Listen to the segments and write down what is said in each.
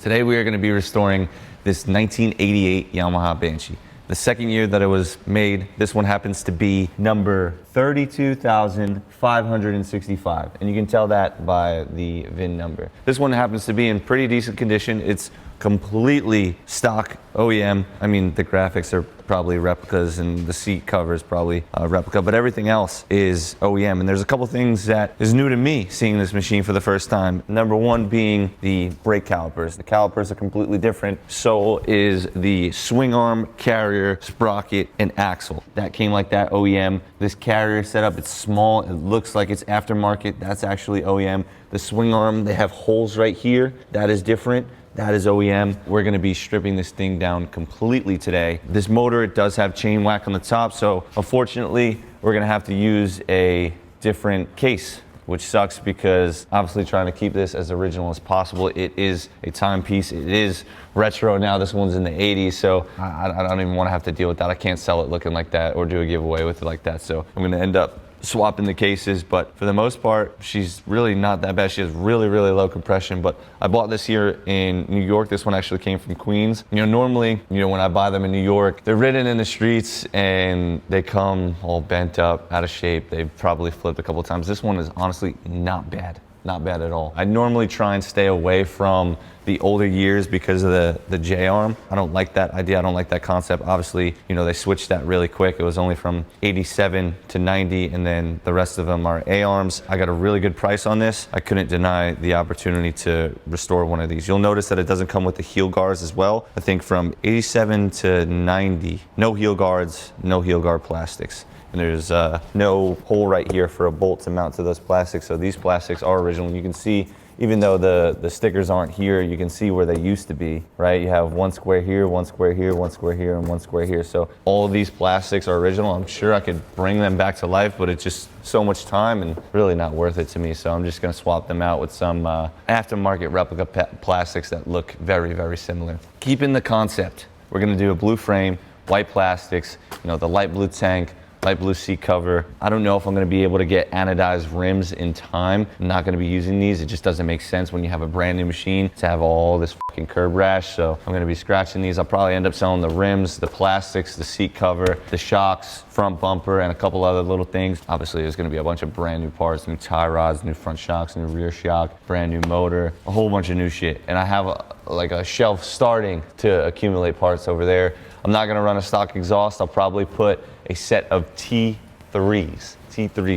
Today we are going to be restoring this 1988 Yamaha Banshee. The second year that it was made. This one happens to be number 32,565. And you can tell that by the VIN number. This one happens to be in pretty decent condition. It's completely stock OEM. I mean, the graphics are probably replicas and the seat cover is probably a replica, but everything else is OEM. And there's a couple things that is new to me seeing this machine for the first time. Number one being the brake calipers. The calipers are completely different. So is the swing arm, carrier, sprocket, and axle. That came like that OEM. This carrier setup, it's small. It looks like it's aftermarket. That's actually OEM. The swing arm, they have holes right here. That is different. That is OEM. We're gonna be stripping this thing down completely today. This motor, it does have chain whack on the top, so unfortunately, we're gonna have to use a different case, which sucks because obviously trying to keep this as original as possible. It is a timepiece, it is retro now. This one's in the 80s, so I don't even wanna have to deal with that. I can't sell it looking like that or do a giveaway with it like that, so I'm gonna end up swapping the cases, but for the most part, she's really not that bad. She has really, really low compression, but I bought this here in New York. This one actually came from Queens. You know, normally, when I buy them in New York, they're ridden in the streets and they come all bent up, out of shape. They've probably flipped a couple of times. This one is honestly not bad. Not bad at all. I normally try and stay away from the older years because of the J-arm. I don't like that idea. I don't like that concept. Obviously, they switched that really quick. It was only from 87 to 90, and then the rest of them are A-arms. I got a really good price on this. I couldn't deny the opportunity to restore one of these. You'll notice that it doesn't come with the heel guards as well. I think from 87 to 90, no heel guards, no heel guard plastics. And there's no hole right here for a bolt to mount to those plastics. So these plastics are original. You can see, even though the stickers aren't here, you can see where they used to be, right? You have one square here, one square here, one square here, and one square here. So all of these plastics are original. I'm sure I could bring them back to life, but it's just so much time and really not worth it to me. So I'm just gonna swap them out with some aftermarket replica plastics that look very, very similar. Keeping the concept, we're gonna do a blue frame, white plastics, the light blue tank, light blue seat cover. I don't know if I'm gonna be able to get anodized rims in time. I'm not gonna be using these. It just doesn't make sense when you have a brand new machine to have all this fucking curb rash. So I'm gonna be scratching these. I'll probably end up selling the rims, the plastics, the seat cover, the shocks, front bumper, and a couple other little things. Obviously, there's gonna be a bunch of brand new parts, new tie rods, new front shocks, new rear shock, brand new motor, a whole bunch of new shit. And I have a shelf starting to accumulate parts over there. I'm not gonna run a stock exhaust. I'll probably put a set of T3s,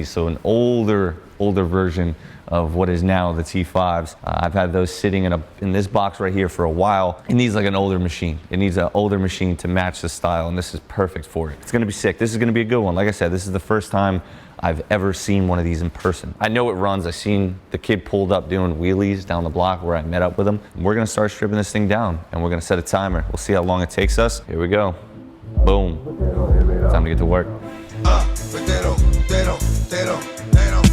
so an older version of what is now the T5s. I've had those sitting in this box right here for a while. It needs like an older machine. It needs an older machine to match the style, and this is perfect for it. It's gonna be sick. This is gonna be a good one. Like I said, this is the first time I've ever seen one of these in person. I know it runs. I've seen the kid pulled up doing wheelies down the block where I met up with him. We're gonna start stripping this thing down, and we're gonna set a timer. We'll see how long it takes us. Here we go. Boom. Time to get to work.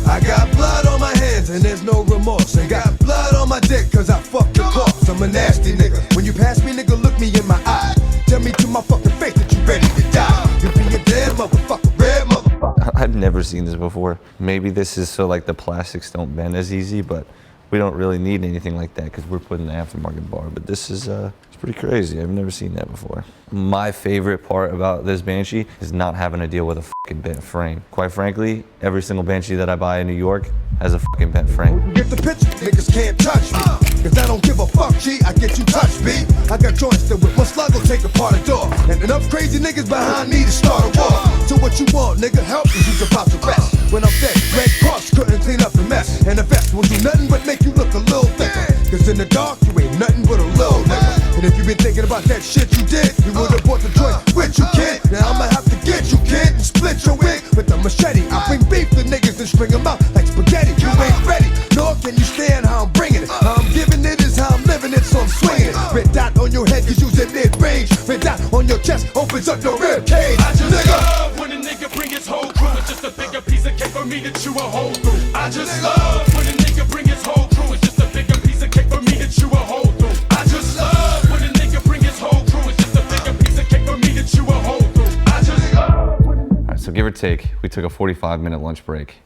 I got blood on my hands and there's no remorse. I got blood on my dick cause I fucked the corpse. I'm a nasty nigga. When you pass me, nigga, look me in my eye. Tell me to my fucking face that you ready to die. You be a dead motherfucker, red motherfucker. I've never seen this before. Maybe this is so like the plastics don't bend as easy, but we don't really need anything like that because we're putting the aftermarket bar. But this is it's pretty crazy. I've never seen that before. My favorite part about this Banshee is not having to deal with a fucking bent frame. Quite frankly, every single Banshee that I buy in New York has a fucking bent frame. Get the picture, niggas can't touch me. Cause I don't give a fuck, G, I get you touched, B. I got joints that with my slug will take apart a door. And enough crazy niggas behind me to start a war. So what you want, nigga, help is you's about to rest. When I'm dead, Red Cross couldn't clean up the mess. And the vest will do nothing but make you look a little thicker. Cause in the dark, you ain't nothing but a little nigga. And if you been thinking about that shit you did, you would've bought the joint with you, kid. Now I'ma have to get you, kid, and split your wig with a machete. I bring beef to niggas and string them out like spaghetti. You ain't ready, nor can you stand how I'm bringing it. How I'm giving it is how I'm living it, so I'm swinging it. Red dot on your head, cause you's in mid-range. Red dot on your chest opens up your rib cage. I just love when a nigga bring his whole crew. It's just a bigger piece of cake for me to chew a hole through. I just love when a nigga bring his whole crew. It's just a bigger piece of cake for me to chew a hole through. I just love when a nigga bring his whole crew. It's just a bigger piece of cake for me to chew a hole through. I just love. All right, so give or take, we took a 45-minute lunch break.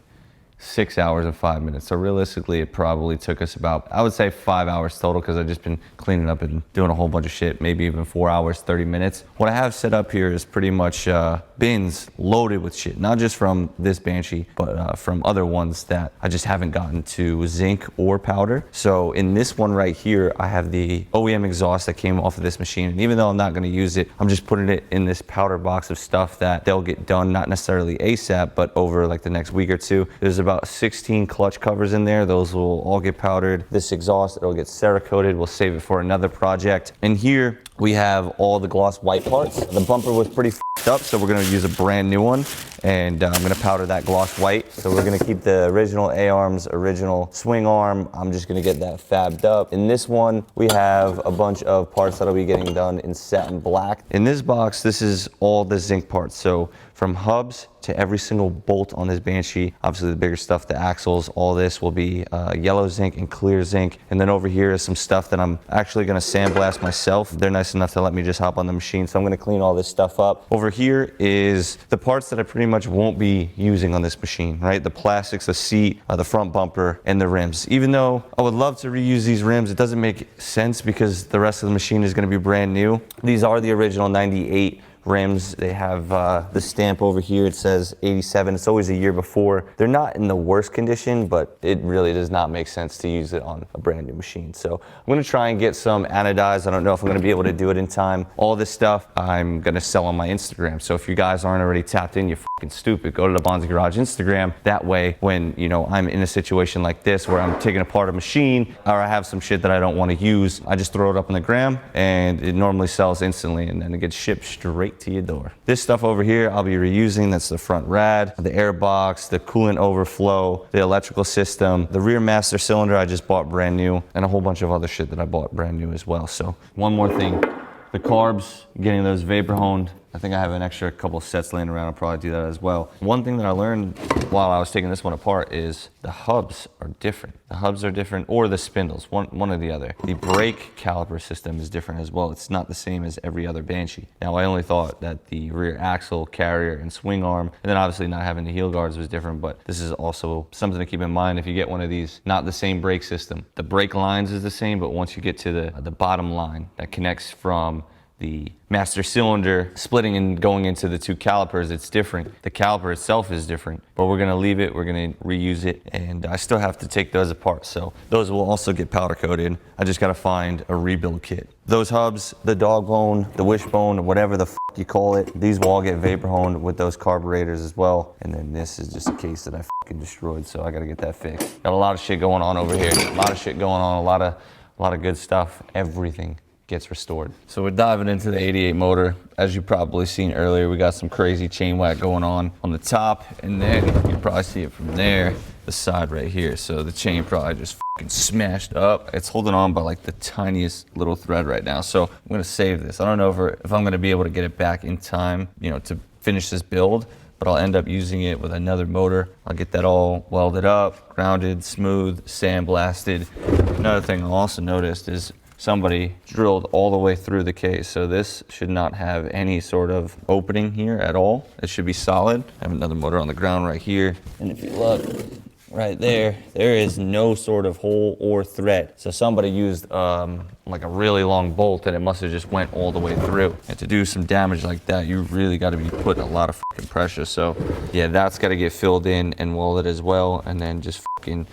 6 hours and 5 minutes. So realistically, it probably took us about, I would say 5 hours total, because I've just been cleaning up and doing a whole bunch of shit, maybe even 4 hours, 30 minutes. What I have set up here is pretty much bins loaded with shit, not just from this Banshee, but from other ones that I just haven't gotten to zinc or powder. So in this one right here, I have the OEM exhaust that came off of this machine. And even though I'm not gonna use it, I'm just putting it in this powder box of stuff that they'll get done, not necessarily ASAP, but over like the next week or two. There's about 16 clutch covers in there. Those will all get powdered. This exhaust, it'll get Cerakoted. We'll save it for another project. And here we have all the gloss white parts. The bumper was pretty f***ed up, so we're gonna use a brand new one. And I'm gonna powder that gloss white. So we're gonna keep the original A-arms, original swing arm. I'm just gonna get that fabbed up. In this one, we have a bunch of parts that'll be getting done in satin black. In this box, this is all the zinc parts. So from hubs to every single bolt on this Banshee, obviously the bigger stuff, the axles, all this will be yellow zinc and clear zinc. And then over here is some stuff that I'm actually gonna sandblast myself. They're nice enough to let me just hop on the machine. So I'm gonna clean all this stuff up. Over here is the parts that I pretty much won't be using on this machine, right? The plastics, the seat, the front bumper, and the rims. Even though I would love to reuse these rims, it doesn't make sense because the rest of the machine is gonna be brand new. These are the original 98 rims. They have the stamp over here. It says 87. It's always a year before. They're not in the worst condition, but it really does not make sense to use it on a brand new machine. So I'm gonna try and get some anodized. I don't know if I'm gonna be able to do it in time. All this stuff I'm gonna sell on my Instagram. So if you guys aren't already tapped in, you're fucking stupid. Go to the Bonzi Garage Instagram. That way, when I'm in a situation like this where I'm taking apart a machine or I have some shit that I don't want to use, I just throw it up on the gram and it normally sells instantly, and then it gets shipped straight to your door. This stuff over here I'll be reusing. That's the front rad, the air box, the coolant overflow, the electrical system, the rear master cylinder I just bought brand new, and a whole bunch of other shit that I bought brand new as well. So one more thing, the carbs, getting those vapor honed. I think I have an extra couple sets laying around. I'll probably do that as well. One thing that I learned while I was taking this one apart is the hubs are different. The hubs are different, or the spindles, one or the other. The brake caliper system is different as well. It's not the same as every other Banshee. Now, I only thought that the rear axle, carrier, and swing arm, and then obviously not having the heel guards was different, but this is also something to keep in mind if you get one of these, not the same brake system. The brake lines is the same, but once you get to the bottom line that connects from the master cylinder splitting and going into the two calipers, it's different. The caliper itself is different, but we're gonna leave it, we're gonna reuse it, and I still have to take those apart. So those will also get powder coated. I just gotta find a rebuild kit. Those hubs, the dog bone, the wishbone, whatever the you call it, these will all get vapor honed with those carburetors as well. And then this is just a case that I destroyed, so I gotta get that fixed. Got a lot of shit going on over here. A lot of shit going on, a lot of good stuff. Everything gets restored. So we're diving into the 88 motor. As you probably seen earlier, we got some crazy chain whack going on the top, and then you can probably see it from there, the side right here. So the chain probably just fucking smashed up. It's holding on by like the tiniest little thread right now. So I'm gonna save this. I don't know if I'm gonna be able to get it back in time, to finish this build, but I'll end up using it with another motor. I'll get that all welded up, grounded, smooth, sandblasted. Another thing I also noticed is somebody drilled all the way through the case. So this should not have any sort of opening here at all. It should be solid. I have another motor on the ground right here. And if you look right there, there is no sort of hole or thread. So somebody used like a really long bolt and it must have just went all the way through. And to do some damage like that, you really gotta be putting a lot of fucking pressure. So yeah, that's gotta get filled in and welded as well. And then just fucking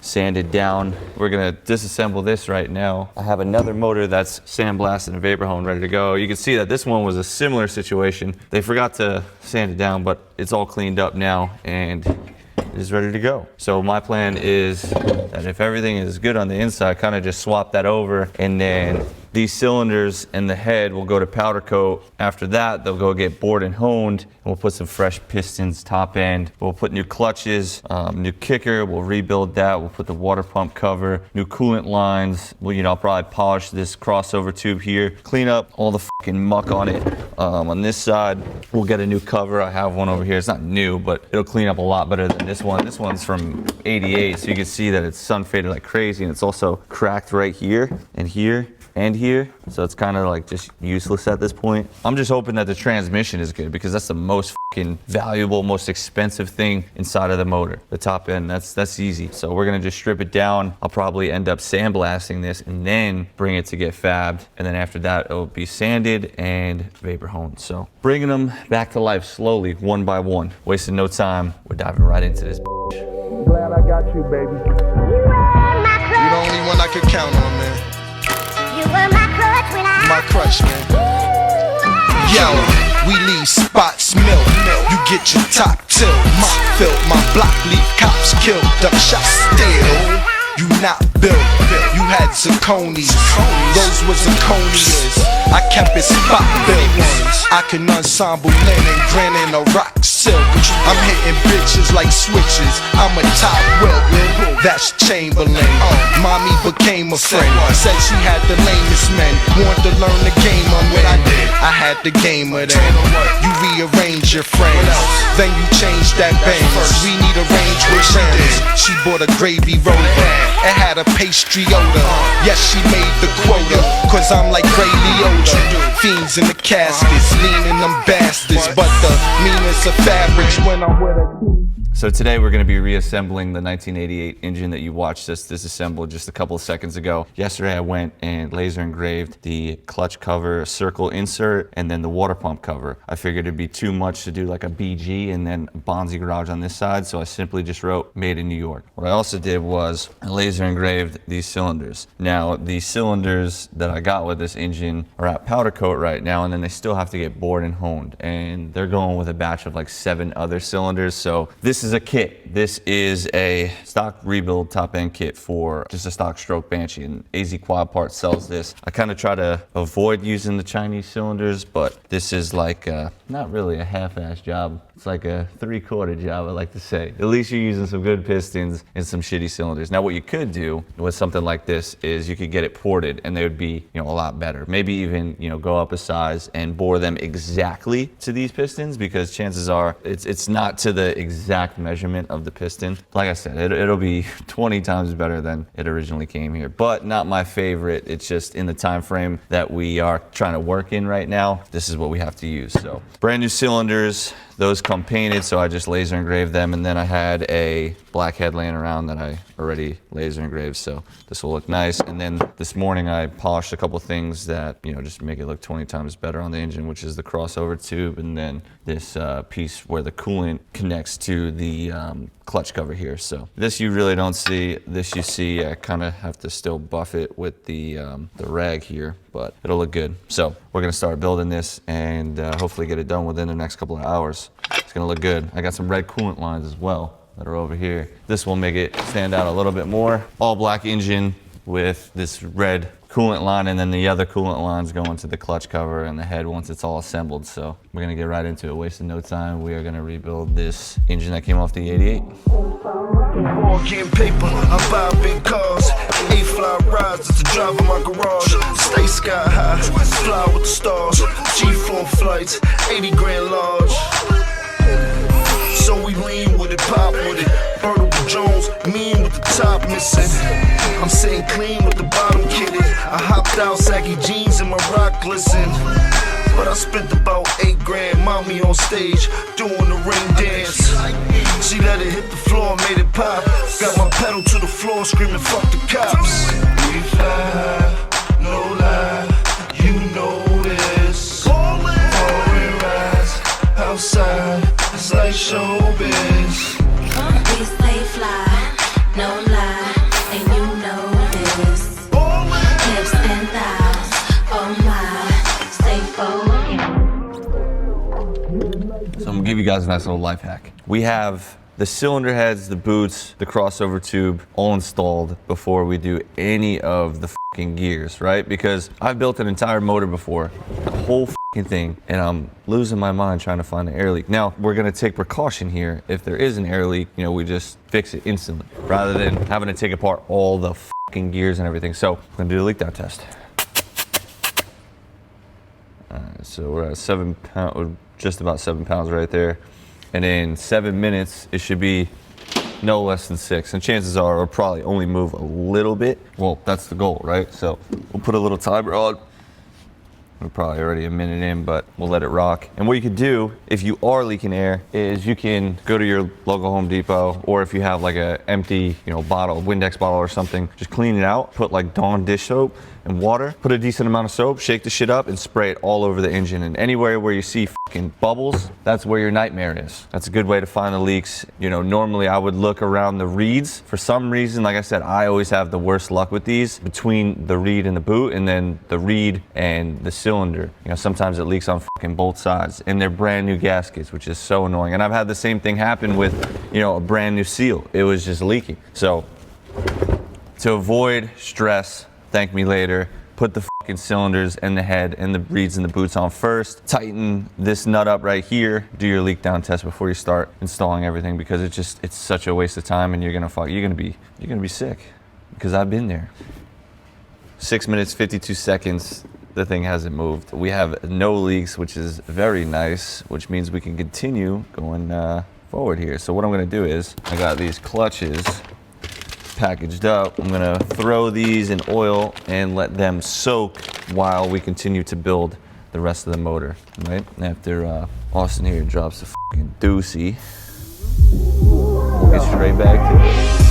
sanded down. We're gonna disassemble this right now. I have another motor that's sandblasted and vapor honed ready to go. You can see that this one was a similar situation. They forgot to sand it down, but it's all cleaned up now and it is ready to go. So my plan is that if everything is good on the inside, kind of just swap that over, and then these cylinders and the head will go to powder coat. After that, they'll go get bored and honed, and we'll put some fresh pistons, top end. We'll put new clutches, new kicker. We'll rebuild that. We'll put the water pump cover, new coolant lines. Well, I'll probably polish this crossover tube here, clean up all the fucking muck on it. On this side, we'll get a new cover. I have one over here. It's not new, but it'll clean up a lot better than this one. This one's from 88, so you can see that it's sun faded like crazy, and it's also cracked right here and here. and here, so it's kind of like just useless at this point. I'm just hoping that the transmission is good because that's the most fucking valuable, most expensive thing inside of the motor. The top end, that's easy. So we're gonna just strip it down. I'll probably end up sandblasting this and then bring it to get fabbed. And then after that, it'll be sanded and vapor honed. So bringing them back to life slowly, one by one. Wasting no time. We're diving right into this. Glad I got you, baby. You're the only one I could count on, man. You were my crutch when My crush, man. Yo, we leave spots milk. You get your top tilt. Fill my block, leave cops killed. Duck shots still. You not built. You had zirconias. Those were zirconias. I kept it spot built. I can ensemble linen, grinning a rock silk. I'm hitting bitches like switches. I'm a top wilt. That's Chamberlain. Mommy became a friend. Said she had the lamest men. Wanted to learn the game I'm in. I had the game of them. You rearrange your friends. Then you change that Benz. We need a range with friends. She bought a gravy roller. It had a pastry odor. Yes, she made the quota. Cause I'm like Ray Liotta. Fiends in the caskets, leaning them bastards. But the meanest of fabrics when I'm with a team. So today we're going to be reassembling the 1988 engine that you watched us disassemble just a couple of seconds ago. Yesterday I went and laser engraved the clutch cover circle insert and then the water pump cover. I figured it'd be too much to do like a BG and then Bonzi garage on this side, so I simply just wrote made in New York. What I also did was I laser engraved these cylinders. Now the cylinders that I got with this engine are at powder coat right now, and then they still have to get bored and honed, and they're going with a batch of like 7 other cylinders. So this is a kit. This is a stock rebuild top end kit for just a stock stroke Banshee, and AZ Quad Parts sells this. I kind of try to avoid using the Chinese cylinders, but this is like not really a half-ass job. It's like a 3/4 job, I like to say. At least you're using some good pistons and some shitty cylinders. Now what you could do with something like this is you could get it ported and they would be, a lot better. Maybe even, go up a size and bore them exactly to these pistons, because chances are it's not to the exact measurement of the piston. Like I said, it'll be 20 times better than it originally came here, but not my favorite. It's just in the time frame that we are trying to work in right now, this is what we have to use. So brand new cylinders, those come painted, so I just laser engraved them, and then I had a black head laying around that I already laser engraved, so this will look nice. And then this morning I polished a couple things that, just make it look 20 times better on the engine, which is the crossover tube, and then this piece where the coolant connects to the clutch cover here. So this you really don't see. This you see. I kind of have to still buff it with the rag here, but it'll look good. So we're gonna start building this and hopefully get it done within the next couple of hours. It's gonna look good. I got some red coolant lines as well that are over here. This will make it stand out a little bit more. All black engine with this red coolant line, and then the other coolant lines go into the clutch cover and the head once it's all assembled. So we're gonna get right into it, wasting no time. We are gonna rebuild this engine that came off the 88. All getting paper, I buy big cars. 8 fly rides just to drive in my garage. Stay sky high, fly with the stars. G4 flights, 80 grand large. So we lean with it, pop with it. Vertical Jones, mean with the top missing. I'm sitting clean with the bottom kitted. I hopped out, saggy jeans and my rock glisten. But I spent about 8 grand, mommy on stage, doing the ring dance. She let it hit the floor, made it pop. Got my pedal to the floor, screaming, fuck the cops. We fly, no lie, you know this. Foreign rides, outside, it's like showbiz. We stay fly, no lie, and you know this. Hips and thighs, oh my, stay focused. So I'm gonna give you guys a nice little life hack. We have the cylinder heads, the boots, the crossover tube all installed before we do any of the fucking gears, right? Because I've built an entire motor before, the whole fucking thing, and I'm losing my mind trying to find an air leak. Now, we're gonna take precaution here. If there is an air leak, we just fix it instantly, rather than having to take apart all the fucking gears and everything. So, I'm gonna do a leak down test. So we're at 7 pounds, just about 7 pounds right there. And in 7 minutes, it should be no less than 6. And chances are it'll probably only move a little bit. Well, that's the goal, right? So we'll put a little timer on. We're probably already a minute in, but we'll let it rock. And what you could do if you are leaking air is you can go to your local Home Depot, or if you have like a empty, bottle, Windex bottle or something, just clean it out, put like Dawn dish soap and water, put a decent amount of soap, shake the shit up and spray it all over the engine. And anywhere where you see fucking bubbles, that's where your nightmare is. That's a good way to find the leaks. Normally I would look around the reeds. For some reason, like I said, I always have the worst luck with these, between the reed and the boot, and then the reed and the cylinder. Sometimes it leaks on fucking both sides, and they're brand new gaskets, which is so annoying. And I've had the same thing happen with, a brand new seal. It was just leaking. So to avoid stress, thank me later, put the fucking cylinders and the head and the reeds and the boots on first. Tighten this nut up right here. Do your leak down test before you start installing everything, because it's such a waste of time, and you're gonna be sick, because I've been there. 6 minutes 52 seconds. The thing hasn't moved. We have no leaks, which is very nice, which means we can continue going forward here. So what I'm gonna do is, I got these clutches packaged up. I'm gonna throw these in oil and let them soak while we continue to build the rest of the motor, right? After Austin here drops the fucking doozy, we'll get straight back to it.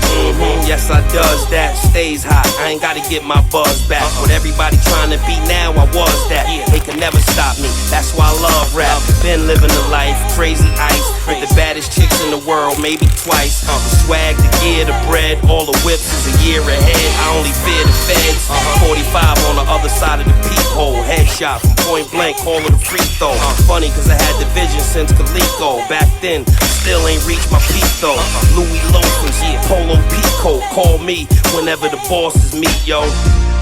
Yes, I does that. Stays hot. I ain't gotta get my buzz back. What everybody trying to be now, I was that. They can never stop me. That's why I love rap. Been living the life, crazy ice. With the baddest chicks in the world, maybe twice. The swag, the gear, the bread, all the whips is a year ahead. I only fear the feds. 45 on the other side of the peephole. Headshot from point blank, call it a free throw. Funny, cause I had the vision since Coleco. Back then, still ain't reached my peak though. Louis loafers, polo peacoat. Call me whenever the bosses meet, yo.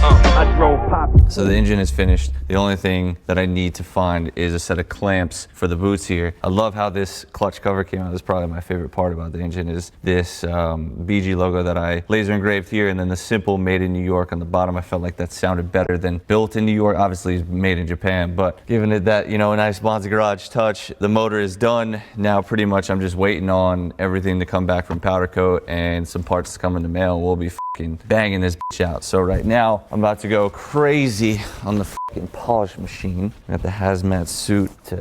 I drove pop. So the engine is finished. The only thing that I need to find is a set of clamps for the boots here. I love how this clutch cover came out. That's probably my favorite part about the engine, is this BG logo that I laser engraved here, and then the simple made in New York on the bottom. I felt like that sounded better than built in New York. Obviously it's made in Japan, but giving it that, a nice Bonzi garage touch. The motor is done. Now pretty much I'm just waiting on everything to come back from powder coat and some parts to come in the mail. We'll be fucking banging this bitch out. So right now I'm about to go crazy on the fucking polish machine. I got the hazmat suit to,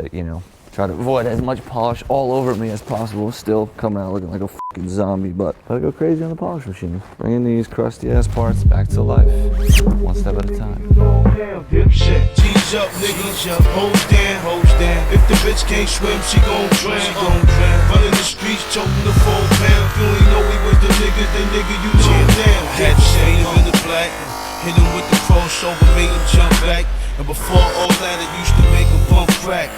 try to avoid as much polish all over me as possible. Still coming out looking like a fucking zombie, but gotta go crazy on the polish machine. Bringing these crusty ass parts back to life, one step at a time. Dipshit. G's up, niggas. Hose down. If the bitch can't swim, she gon' drown. Running the streets, choking the 4 pound. You ain't know we was the niggas, then nigga, you know now. Had to shade him in the black. Hit him with the crossover, made him jump back. And before all that, it used to make him bump crack.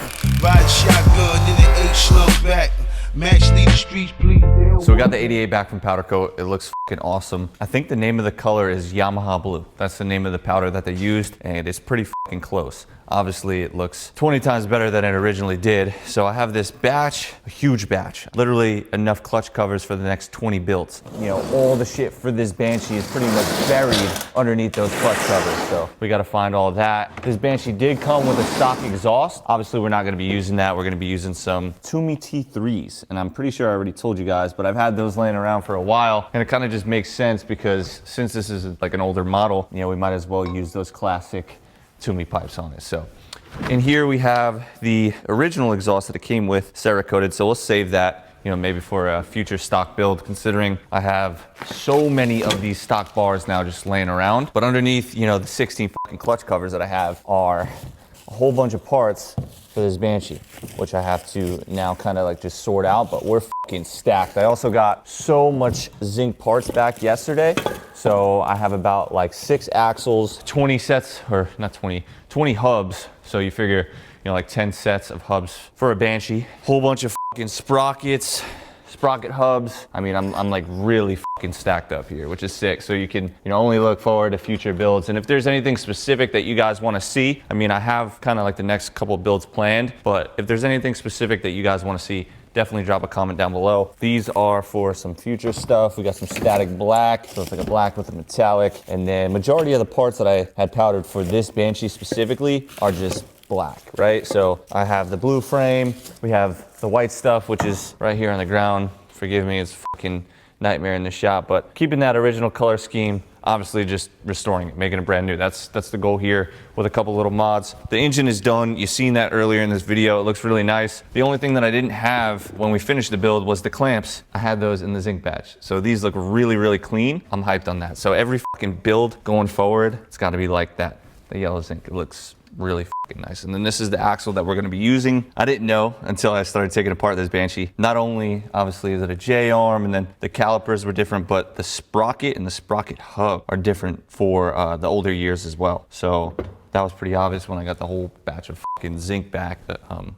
Ride shotgun, then the 8 slump back. Max, leave the streets, please. So we got the 88 back from powder coat. It looks fucking awesome. I think the name of the color is Yamaha Blue. That's the name of the powder that they used, and it's pretty fucking close. Obviously, it looks 20 times better than it originally did. So I have this batch, a huge batch, literally enough clutch covers for the next 20 builds. All the shit for this Banshee is pretty much buried underneath those clutch covers. So we got to find all of that. This Banshee did come with a stock exhaust. Obviously, we're not going to be using that. We're going to be using some Toomey T3s. And I'm pretty sure I already told you guys, but I've had those laying around for a while. And it kind of just makes sense, because since this is like an older model, we might as well use those classic Toomey pipes on it. So in here we have the original exhaust that it came with, Cerakoted. So we'll save that, maybe for a future stock build, considering I have so many of these stock bars now just laying around. But underneath, the 16 fucking clutch covers that I have are a whole bunch of parts for this Banshee, which I have to now kind of like just sort out, but we're fucking stacked. I also got so much zinc parts back yesterday. So I have about like 6 axles, 20 sets, or not 20, 20 hubs. So you figure, like 10 sets of hubs for a Banshee. Whole bunch of fucking sprocket hubs. I mean, I'm like really fucking stacked up here, which is sick. So you can, only look forward to future builds. And if there's anything specific that you guys want to see, I mean, I have kind of like the next couple builds planned, but if there's anything specific that you guys want to see, definitely drop a comment down below. These are for some future stuff. We got some static black, so it's like a black with a metallic. And then majority of the parts that I had powdered for this Banshee specifically are just black, right? So I have the blue frame. We have the white stuff, which is right here on the ground. Forgive me, it's fucking nightmare in the shop. But keeping that original color scheme, obviously just restoring it, making it brand new. That's the goal here with a couple little mods. The engine is done. You've seen that earlier in this video. It looks really nice. The only thing that I didn't have when we finished the build was the clamps. I had those in the zinc batch. So these look really, really clean. I'm hyped on that. So every fucking build going forward, it's gotta be like that. The yellow zinc, it looks really fucking nice. And then this is the axle that we're gonna be using. I didn't know until I started taking apart this Banshee. Not only, obviously, is it a J-arm, and then the calipers were different, but the sprocket and the sprocket hub are different for the older years as well. So that was pretty obvious when I got the whole batch of fucking zinc back.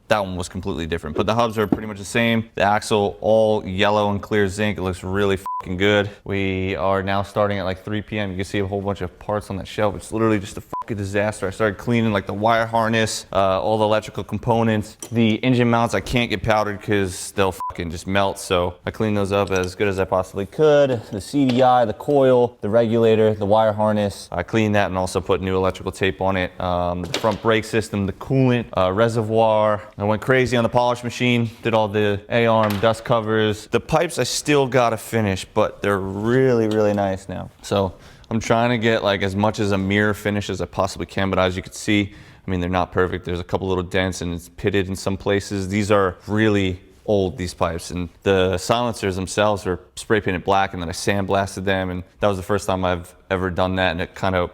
That one was completely different. But the hubs are pretty much the same. The axle, all yellow and clear zinc. It looks really fucking good. We are now starting at like 3 p.m. You can see a whole bunch of parts on that shelf. It's literally just a fucking disaster. I started cleaning like the wire harness, all the electrical components. The engine mounts I can't get powdered because they'll fucking just melt. So I cleaned those up as good as I possibly could. The CDI, the coil, the regulator, the wire harness. I cleaned that and also put new electrical tape on it. The front brake system, the coolant, reservoir. I went crazy on the polish machine, did all the A-arm dust covers. The pipes I still gotta finish, but they're really, really nice now. So I'm trying to get like as much as a mirror finish as I possibly can, but as you can see, I mean, they're not perfect. There's a couple little dents and it's pitted in some places. These are really old, these pipes, and the silencers themselves are spray painted black, and then I sandblasted them, and that was the first time I've ever done that, and it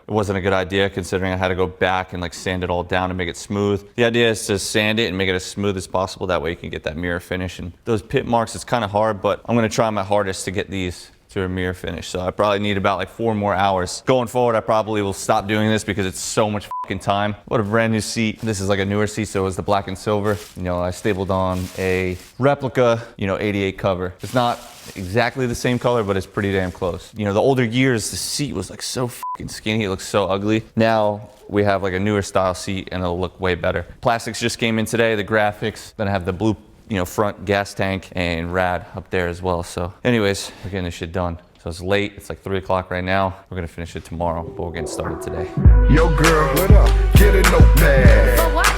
wasn't a good idea considering I had to go back and like sand it all down and make it smooth. The idea is to sand it and make it as smooth as possible, that way you can get that mirror finish. And those pit marks, it's kind of hard, but I'm gonna try my hardest to get these to a mirror finish. So I probably need about like 4 more hours. Going forward, I probably will stop doing this because it's so much fucking time. What a brand new seat. This is like a newer seat, so it's the black and silver. You know, I stapled on a replica, 88 cover. It's not exactly the same color, but it's pretty damn close. You know, the older years, the seat was like so fucking skinny. It looks so ugly. Now we have like a newer style seat and it'll look way better. Plastics just came in today, the graphics. Then I have the blue front gas tank and rad up there as well. So anyways, we're getting this shit done. So it's late, it's like 3 o'clock right now. We're gonna finish it tomorrow, but we're getting started today. Yo girl, what up? Get a notepad. For what?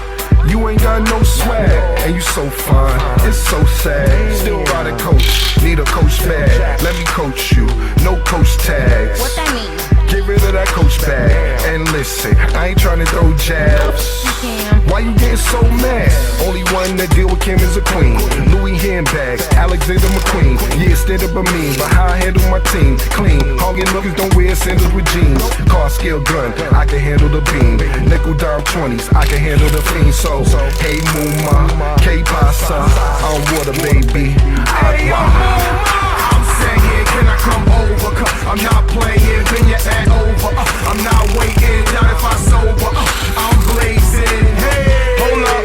You ain't got no swag, and you so fine, it's so sad. Still ride a coach, need a coach bag. Let me coach you, no coach tags. What that mean? Get rid of that coach bag, and listen, I ain't trying to throw jabs. Why you getting so mad? Only one that deal with Kim is a queen. Louis handbags, Alexander McQueen. Yeah, stand up a mean, but how I handle my team. Clean, hogging niggas don't wear sandals with jeans. Car scale gun, I can handle the beam. Nickel dime 20s, I can handle the fiend. So, hey Muma, K Pasa, I'm water baby. I'm saying, can I come over? Cause I'm not playing, then you act over. I'm not waiting, not if I sober. I'm blazing. Hey, hold up,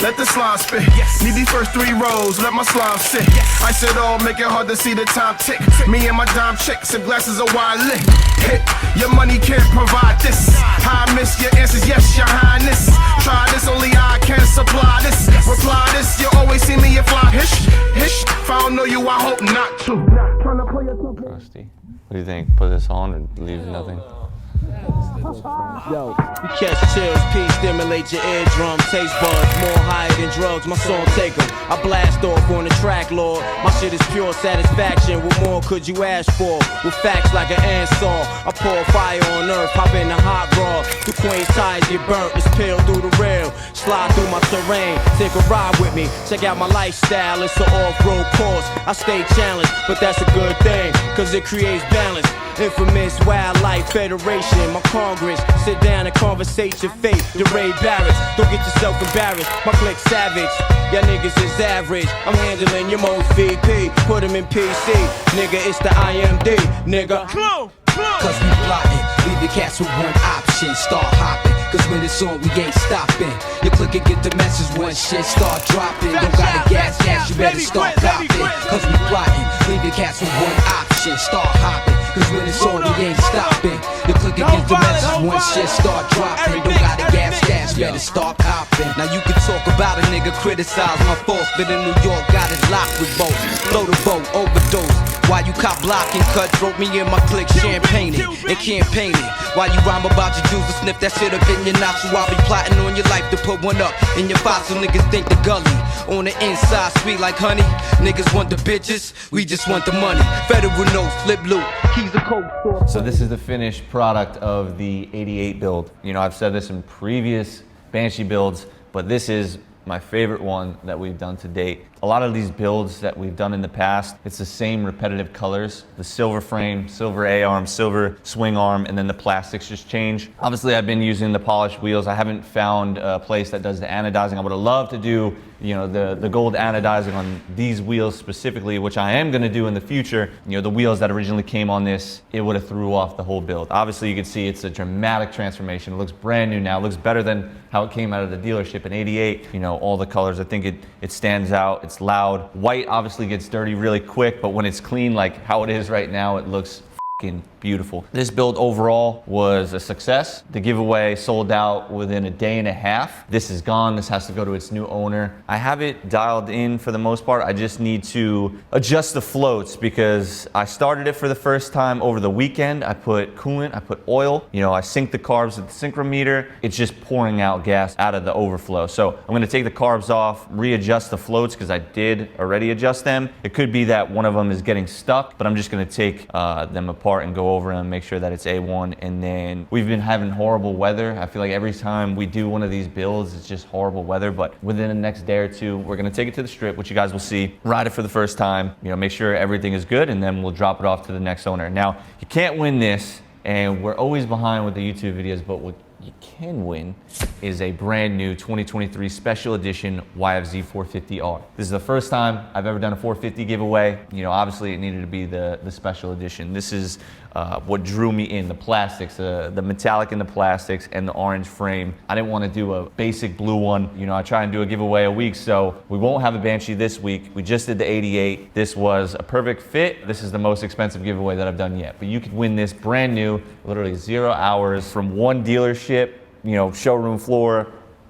let the slide spit. Need these first 3 rows, let my slime sit. I said all, make it hard to see the time tick. Me and my dime chicks and glasses of wine lit. Hit, your money can't provide this. I miss your answers, yes, your highness. Try this, only I can supply this. Reply this, you always see me and fly. Hish, hish, if I don't know you, I hope not to. Rusty, what do you think? Put this on or leave nothing? Yo, you catch chills, peace, stimulate your eardrum, taste buds, more higher than drugs, my song take 'em. I blast off on the track, Lord. My shit is pure satisfaction. What more could you ask for? With facts like an handsaw, I pour fire on earth, hop in the hot rod. The Queen's tires get burnt, it's peel through the rail. Slide through my terrain, take a ride with me. Check out my lifestyle, it's an off-road course. I stay challenged, but that's a good thing, cause it creates balance. Infamous Wildlife Federation, my Congress. Sit down and conversate your fate. The Ray Barretts, don't get yourself embarrassed. My clique savage, y'all niggas is average. I'm handling your most VP, put him in PC. Nigga, it's the IMD, nigga. Cause we plotting, leave the cats with one option, start hopping. Cause when it's on, we ain't stopping. You click and get the message when shit start dropping. Don't gotta gas, you better start copping. Cause we plotting, leave the cats with one option, start hopping. Cause when it's on, we ain't stopping. You click and get the message when shit start dropping. Don't gotta gas, you better start copping. Now you can talk about a nigga, criticize my faults, but in New York got it locked with both. Blow the boat, overdose. While you cop blocking, cutthroat, me and my clique champagne it and campaign it. While you rhyme about your jewels and sniff that shit up in your nostril, I'll be plotting on your life to put one up in your fossil. Niggas think the gully On the inside, sweet like honey. Niggas want the bitches, we just want the money. Federal notes, flip loop, keys a coat store. So this is the finished product of the 88 build. You know, I've said this in previous Banshee builds, but this is my favorite one that we've done to date. A lot of these builds that we've done in the past, it's the same repetitive colors. The silver frame, silver A-arm, silver swing arm, and then the plastics just change. Obviously, I've been using the polished wheels. I haven't found a place that does the anodizing. I would have loved to do, you know, the gold anodizing on these wheels specifically, which I am gonna do in the future. You know, the wheels that originally came on this, it would have threw off the whole build. Obviously, you can see it's a dramatic transformation. It looks brand new now. It looks better than how it came out of the dealership in 88. You know, all the colors, I think it stands out. It's loud. White obviously gets dirty really quick, but when it's clean like how it is right now, it looks fucking beautiful. This build overall was a success. The giveaway sold out within a day and a half. This is gone. This has to go to its new owner. I have it dialed in for the most part. I just need to adjust the floats because I started it for the first time over the weekend. I put coolant, I put oil. You know, I sync the carbs with the synchrometer. It's just pouring out gas out of the overflow. So I'm gonna take the carbs off, readjust the floats because I did already adjust them. It could be that one of them is getting stuck, but I'm just gonna take them apart and go over and make sure that it's A1. And then we've been having horrible weather. I feel like every time we do one of these builds, it's just horrible weather. But within the next day or two, we're gonna take it to the strip, which you guys will see, ride it for the first time, you know, make sure everything is good, and then we'll drop it off to the next owner. Now, you can't win this, and we're always behind with the YouTube videos, but what you can win is a brand new 2023 special edition YFZ 450R. This is the first time I've ever done a 450 giveaway. You know, obviously it needed to be the special edition. This is what drew me in, the plastics, the metallic in the plastics and the orange frame. I didn't want to do a basic blue one. You know, I try and do a giveaway a week, so we won't have a Banshee this week. We just did the 88. This was a perfect fit. This is the most expensive giveaway that I've done yet, but you could win this brand new, literally 0 hours from one dealership, you know, showroom floor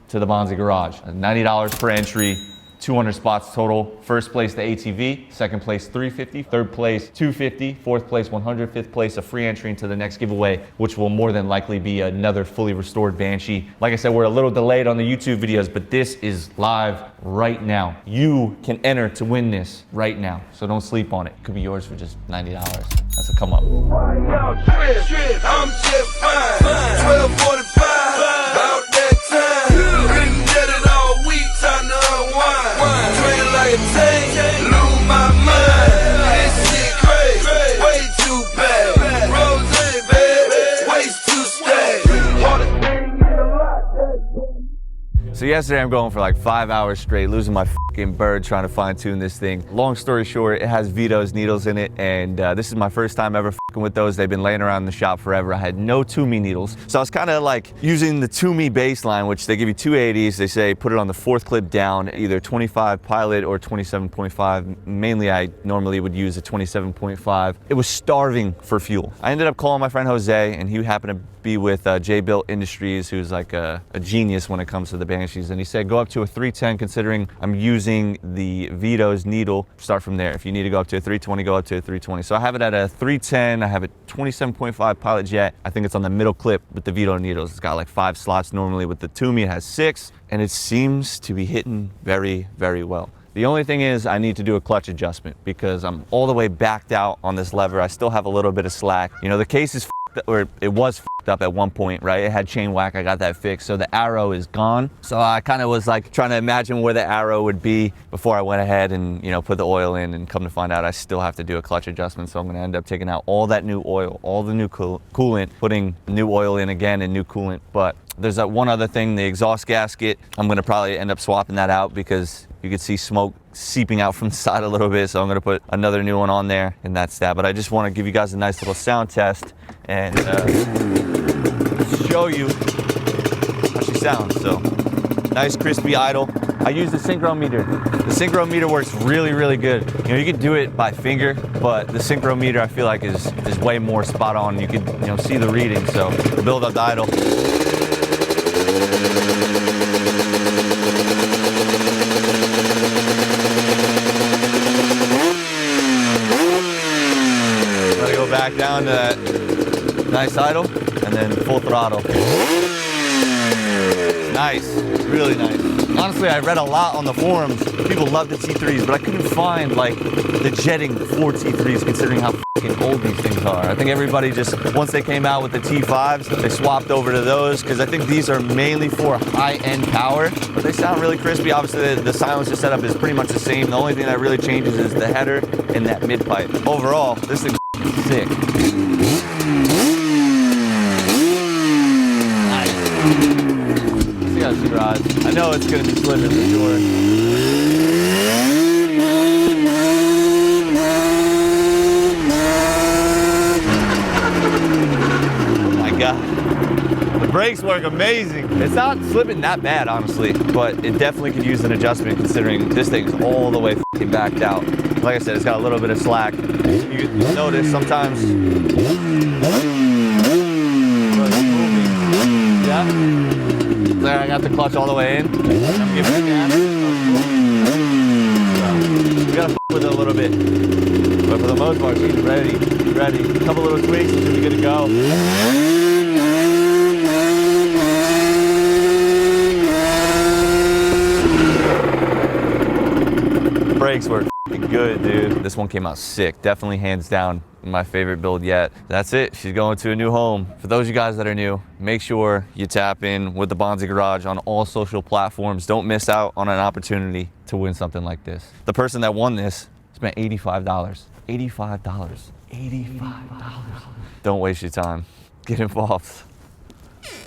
to the Bonzi garage. $90 per entry, 200 spots total. First place, the ATV. Second place, 350. Third place, 250. Fourth place, 100. Fifth place, a free entry into the next giveaway, which will more than likely be another fully restored Banshee. Like I said, we're a little delayed on the YouTube videos, but this is live right now. You can enter to win this right now, so don't sleep on it. It could be yours for just $90. That's a come up. I'm just fine. 12:45. About that time. Couldn't get it all week. Time to unwind. Train like a tank. Lose my mind. This shit crazy. Way too bad. Rose, baby. Waste too stacked. Hardest thing in the lot. So yesterday I'm going for like 5 hours straight, losing my fucking bird trying to fine tune this thing. Long story short, it has Vito's needles in it, and this is my first time ever fucking with those. They've been laying around in the shop forever. I had no Toomey needles. So I was kind of like using the Toomey baseline, which they give you 280s. They say put it on the fourth clip down, either 25 pilot or 27.5. Mainly I normally would use a 27.5. It was starving for fuel. I ended up calling my friend Jose, and he happened to be with J-Built Industries, who's like a genius when it comes to the Banshees. And he said, go up to a 310, considering I'm using the Vito's needle. Start from there. If you need to go up to a 320, go up to a 320. So I have it at a 310. I have a 27.5 pilot jet. I think it's on the middle clip with the Vito needles. It's got like 5 slots normally. With the Toomey, it has 6, and it seems to be hitting very, very well. The only thing is I need to do a clutch adjustment because I'm all the way backed out on this lever. I still have a little bit of slack. You know, the case is or it was up at one point, right? It had chain whack. I got that fixed, so the arrow is gone. So I kind of was like trying to imagine where the arrow would be before I went ahead and, you know, put the oil in, and come to find out I still have to do a clutch adjustment. So I'm going to end up taking out all that new oil, all the new coolant, putting new oil in again and new coolant. But there's that one other thing, the exhaust gasket. I'm going to probably end up swapping that out because you could see smoke seeping out from the side a little bit. So I'm going to put another new one on there, and that's that. But I just want to give you guys a nice little sound test and show you how she sounds. So nice crispy idle. I use the synchrometer. The synchrometer works really, really good. You know, you could do it by finger, but the synchrometer I feel like is way more spot on. You could, you know, see the reading. So build up the idle. Let it go back down to that nice idle, and then full throttle. Nice, really nice. Honestly, I read a lot on the forums. People love the T3s, but I couldn't find like the jetting for T3s considering how fucking old these things are. I think everybody just, once they came out with the T5s, they swapped over to those because I think these are mainly for high-end power, but they sound really crispy. Obviously, the silencer setup is pretty much the same. The only thing that really changes is the header and that mid-pipe. Overall, this thing's sick. I know it's going to be slipping for sure. Oh my God. The brakes work amazing. It's not slipping that bad, honestly, but it definitely could use an adjustment considering this thing's all the way fucking backed out. Like I said, it's got a little bit of slack. You notice sometimes. Yeah. There, I got the clutch all the way in. I'm giving it gas. So, we gotta f with it a little bit. But for the most part, she's ready. A couple little tweaks, and she'll be good to go. Brakes work good, dude. This one came out sick. Definitely hands down my favorite build yet. That's it. She's going to a new home. For those of you guys that are new, make sure you tap in with the Bonzi Garage on all social platforms. Don't miss out on an opportunity to win something like this. The person that won this spent $85. $85. $85. Don't waste your time. Get involved.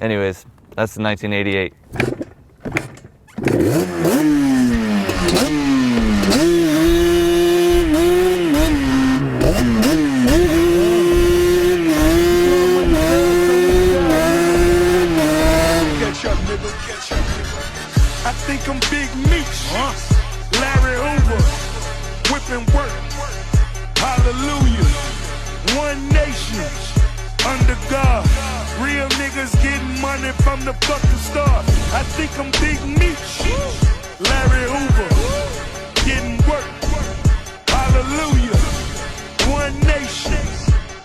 Anyways, that's the 1988. I think I'm Big Meech, Larry Hoover, whipping work, hallelujah, one nation, under God, real niggas getting money from the fucking start. I think I'm Big Meech, Larry Hoover, getting work, hallelujah, one nation,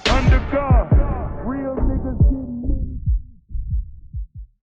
under God.